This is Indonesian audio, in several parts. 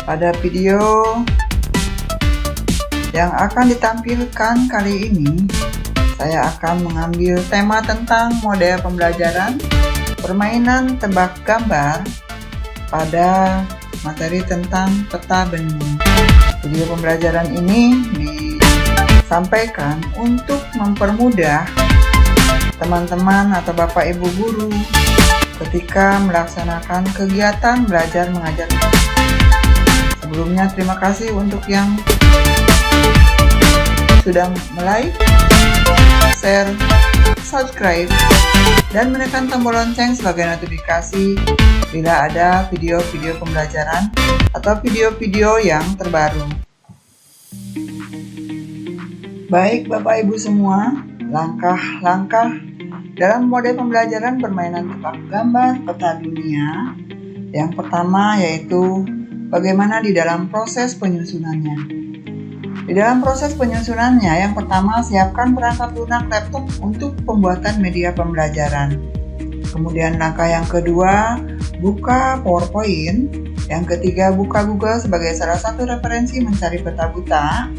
Pada video yang akan ditampilkan kali ini, saya akan mengambil tema tentang model pembelajaran permainan tebak gambar pada materi tentang peta benua. Video pembelajaran ini disampaikan untuk mempermudah teman-teman atau Bapak Ibu guru ketika melaksanakan kegiatan belajar mengajar. Sebelumnya terima kasih untuk yang sudah like, share, subscribe, dan menekan tombol lonceng sebagai notifikasi bila ada video-video pembelajaran atau video-video yang terbaru. Baik Bapak Ibu semua, langkah-langkah dalam model pembelajaran permainan tebak gambar peta dunia. Yang pertama yaitu bagaimana di dalam proses penyusunannya. Di dalam proses penyusunannya, yang pertama siapkan perangkat lunak laptop untuk pembuatan media pembelajaran. Kemudian langkah yang kedua, buka PowerPoint. Yang ketiga, buka Google sebagai salah satu referensi mencari peta buta.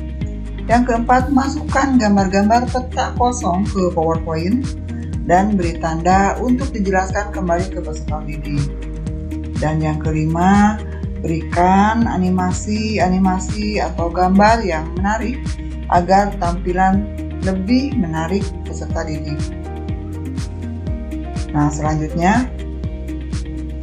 Yang keempat, masukkan gambar-gambar peta kosong ke PowerPoint dan beri tanda untuk dijelaskan kembali ke peserta didik. Dan yang kelima, berikan animasi atau gambar yang menarik agar tampilan lebih menarik peserta didik. Nah, selanjutnya,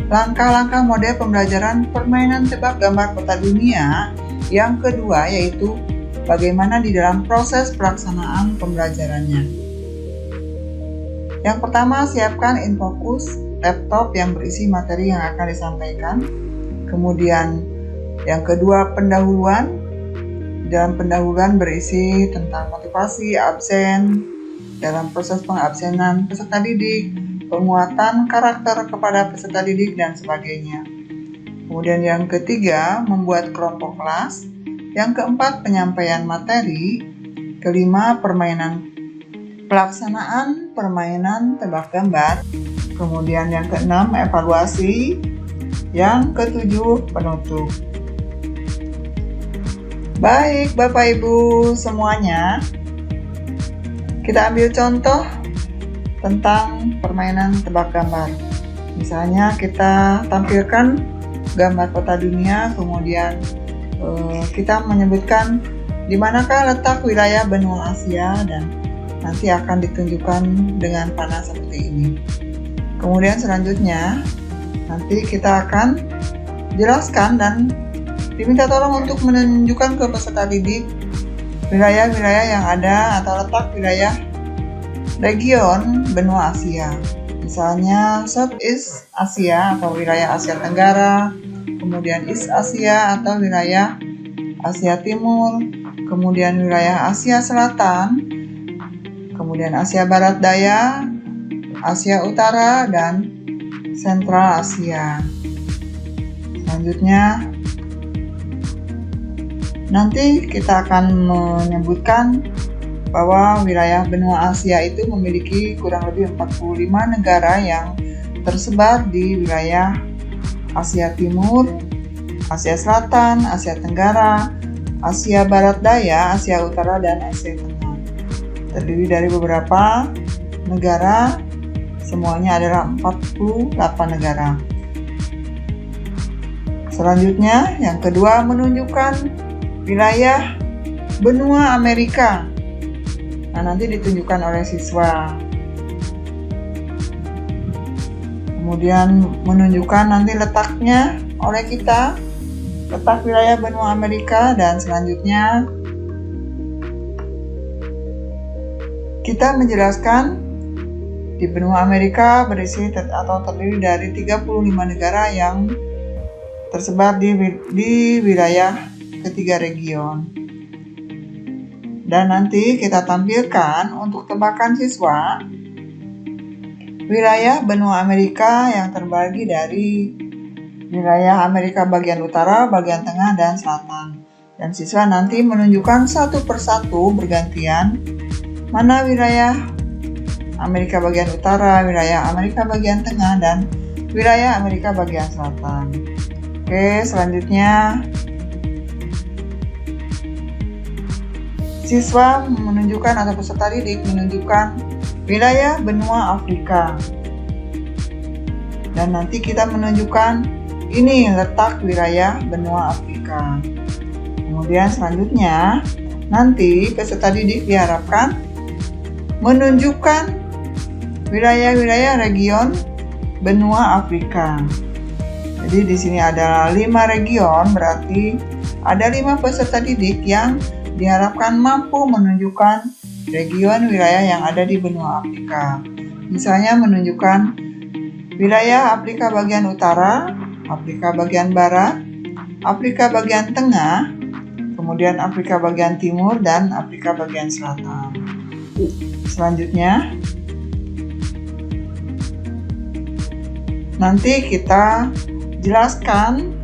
langkah-langkah model pembelajaran permainan tebak gambar peta dunia yang kedua yaitu bagaimana di dalam proses pelaksanaan pembelajarannya. Yang pertama, siapkan infocus laptop yang berisi materi yang akan disampaikan. Kemudian yang kedua, pendahuluan. Dalam pendahuluan berisi tentang motivasi absen, dalam proses pengabsenan peserta didik, penguatan karakter kepada peserta didik, dan sebagainya. Kemudian yang ketiga, membuat kelompok kelas. Yang keempat, penyampaian materi. Kelima, pelaksanaan permainan tebak gambar. Kemudian yang keenam, evaluasi. Yang ketujuh, penutup. Baik Bapak Ibu semuanya, kita ambil contoh tentang permainan tebak gambar. Misalnya kita tampilkan gambar peta dunia, kemudian kita menyebutkan di manakah letak wilayah benua Asia dan nanti akan ditunjukkan dengan panah seperti ini. Kemudian selanjutnya nanti kita akan jelaskan dan diminta tolong untuk menunjukkan ke peserta didik wilayah-wilayah yang ada atau letak wilayah region benua Asia. Misalnya Southeast Asia atau wilayah Asia Tenggara, kemudian East Asia atau wilayah Asia Timur, kemudian wilayah Asia Selatan, kemudian Asia Barat Daya, Asia Utara, dan Sentral Asia. Selanjutnya, nanti kita akan menyebutkan bahwa wilayah benua Asia itu memiliki kurang lebih 45 negara yang tersebar di wilayah Asia Timur, Asia Selatan, Asia Tenggara, Asia Barat Daya, Asia Utara, dan Asia Tengah. Terdiri dari beberapa negara, semuanya adalah 48 negara. Selanjutnya, yang kedua, menunjukkan wilayah benua Amerika. Nah, nanti ditunjukkan oleh siswa. Kemudian menunjukkan nanti letaknya oleh kita, letak wilayah benua Amerika, dan selanjutnya kita menjelaskan di benua Amerika berisi atau terdiri dari 35 negara yang tersebar di wilayah ketiga region. Dan nanti kita tampilkan untuk tebakan siswa wilayah benua Amerika yang terbagi dari wilayah Amerika bagian utara, bagian tengah, dan selatan. Dan siswa nanti menunjukkan satu persatu bergantian mana wilayah Amerika bagian utara, wilayah Amerika bagian tengah, dan wilayah Amerika bagian selatan. Oke, selanjutnya siswa menunjukkan atau peserta didik menunjukkan wilayah benua Afrika. Dan nanti kita menunjukkan ini letak wilayah benua Afrika. Kemudian selanjutnya, nanti peserta didik diharapkan menunjukkan wilayah-wilayah region benua Afrika. Jadi di sini ada 5 region, berarti ada 5 peserta didik yang diharapkan mampu menunjukkan region wilayah yang ada di benua Afrika. Misalnya menunjukkan wilayah Afrika bagian utara, Afrika bagian barat, Afrika bagian tengah, kemudian Afrika bagian timur, dan Afrika bagian selatan. Selanjutnya, nanti kita jelaskan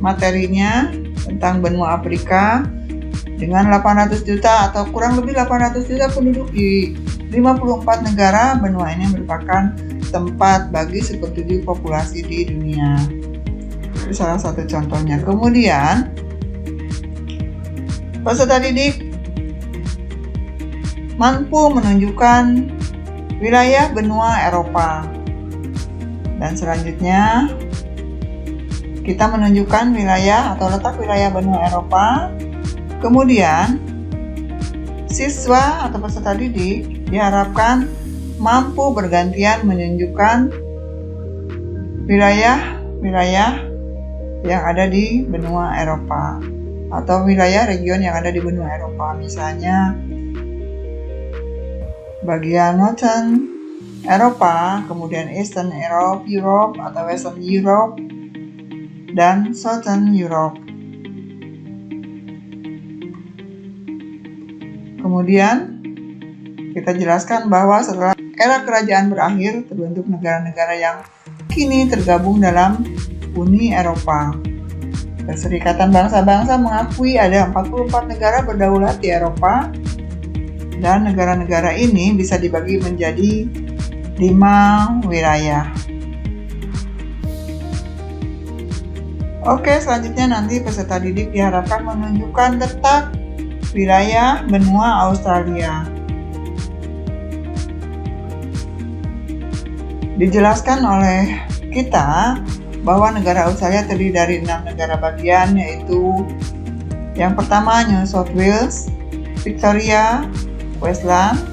materinya tentang benua Afrika dengan 800 juta atau kurang lebih 800 juta penduduk di 54 negara. Benua ini merupakan tempat bagi 1/7 populasi di dunia. Itu salah satu contohnya. Kemudian peserta didik mampu menunjukkan wilayah benua Eropa. Dan selanjutnya, kita menunjukkan wilayah atau letak wilayah benua Eropa. Kemudian, siswa atau peserta didik diharapkan mampu bergantian menunjukkan wilayah-wilayah yang ada di benua Eropa atau wilayah region yang ada di benua Eropa. Misalnya, bagian Northern Eropa, kemudian Eastern Europe atau Western Europe, dan Southern Europe. Kemudian kita jelaskan bahwa setelah era kerajaan berakhir, terbentuk negara-negara yang kini tergabung dalam Uni Eropa. Perserikatan Bangsa-Bangsa mengakui ada 44 negara berdaulat di Eropa, dan negara-negara ini bisa dibagi menjadi 5 wilayah. Oke, selanjutnya nanti peserta didik diharapkan menunjukkan letak wilayah benua Australia. Dijelaskan oleh kita bahwa negara Australia terdiri dari 6 negara bagian, yaitu yang pertama New South Wales, Victoria, Queensland,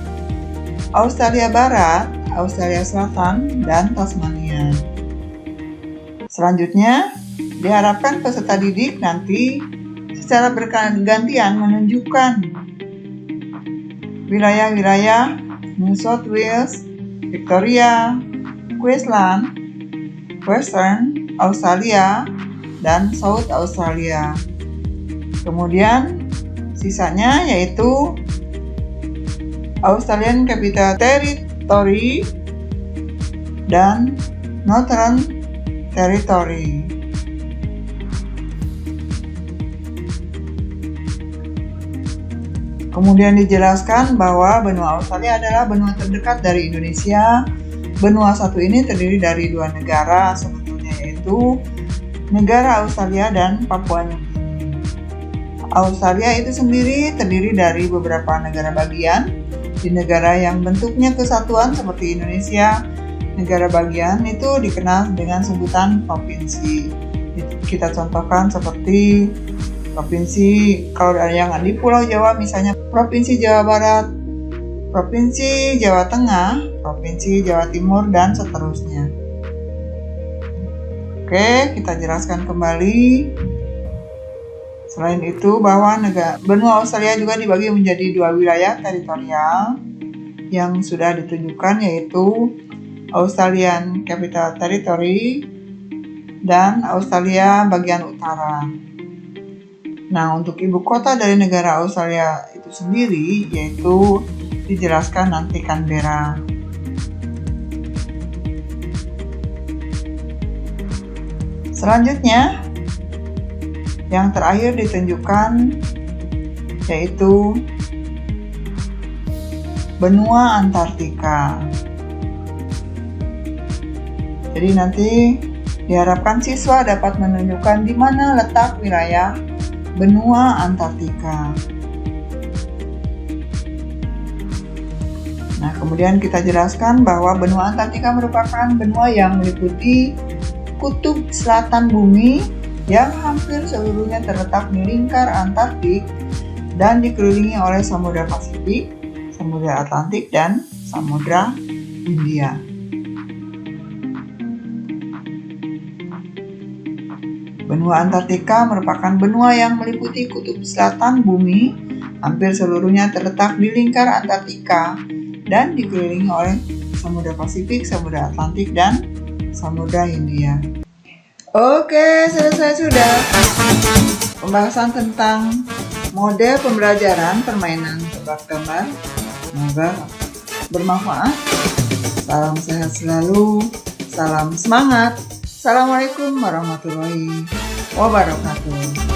Australia Barat, Australia Selatan, dan Tasmania. Selanjutnya, diharapkan peserta didik nanti secara bergantian menunjukkan wilayah-wilayah New South Wales, Victoria, Queensland, Western Australia, dan South Australia. Kemudian, sisanya yaitu Australian Capital Territory dan Northern Territory. Kemudian dijelaskan bahwa benua Australia adalah benua terdekat dari Indonesia. Benua satu ini terdiri dari 2 negara sebetulnya, yaitu negara Australia dan Papua New Guinea. Australia itu sendiri terdiri dari beberapa negara bagian. Di negara yang bentuknya kesatuan seperti Indonesia, negara bagian itu dikenal dengan sebutan provinsi. Kita contohkan seperti provinsi, kalau ada yang di Pulau Jawa misalnya Provinsi Jawa Barat, Provinsi Jawa Tengah, Provinsi Jawa Timur, dan seterusnya. Oke, kita jelaskan kembali. Selain itu, bahwa benua Australia juga dibagi menjadi 2 wilayah teritorial yang sudah ditunjukkan, yaitu Australian Capital Territory dan Australia bagian utara. Nah, untuk ibu kota dari negara Australia itu sendiri, yaitu dijelaskan nanti Canberra. Selanjutnya, yang terakhir ditunjukkan yaitu benua Antartika. Jadi nanti diharapkan siswa dapat menunjukkan di mana letak wilayah benua Antartika. Nah, kemudian kita jelaskan bahwa benua Antartika merupakan benua yang meliputi kutub selatan bumi yang hampir seluruhnya terletak di lingkar Antartik dan dikelilingi oleh Samudra Pasifik, Samudra Atlantik, dan Samudra Hindia. Benua Antartika merupakan benua yang meliputi kutub selatan bumi, hampir seluruhnya terletak di lingkar Antartika dan dikelilingi oleh Samudra Pasifik, Samudra Atlantik, dan Samudra Hindia. Oke, selesai sudah pembahasan tentang model pembelajaran permainan tebak gambar. Semoga bermanfaat. Salam sehat selalu, salam semangat. Assalamualaikum warahmatullahi wabarakatuh.